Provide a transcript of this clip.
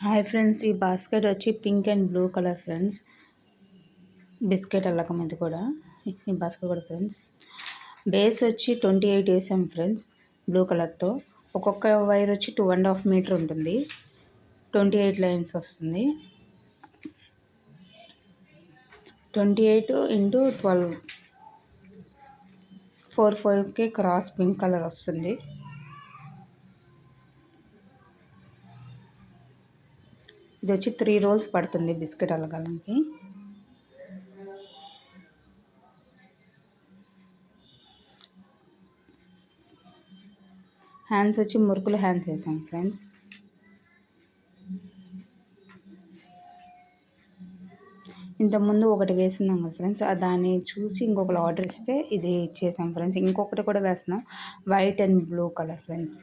Hi friends, ఈ basket వచ్చి pink and blue colour friends. Biscuit అల్లకం ఇది కూడా. ఈ బాస్కెట్ కూడా ఫ్రెండ్స్. బేస్ వచ్చి 28 వేసాం ఫ్రెండ్స్ బ్లూ కలర్తో. ఒక్కొక్క వైర్ వచ్చి 2.5 మీటర్ ఉంటుంది. 28 లైన్స్ వస్తుంది. 28 ఇంటూ 12 4/5కి క్రాస్ పింక్ కలర్ వస్తుంది. ఇది వచ్చి 3 రోల్స్ పడుతుంది బిస్కెట్ అల్లగడానికి. హ్యాండ్స్ వచ్చి మురుకులు హ్యాండ్స్ వేసాం ఫ్రెండ్స్. ఇంతకుముందు ఒకటి వేస్తున్నాం కదా ఫ్రెండ్స్, దాన్ని చూసి ఇంకొకరు ఆర్డర్ ఇస్తే ఇది ఇచ్చేసాం ఫ్రెండ్స్. ఇంకొకటి కూడా వేస్తున్నాం, white and blue colour friends.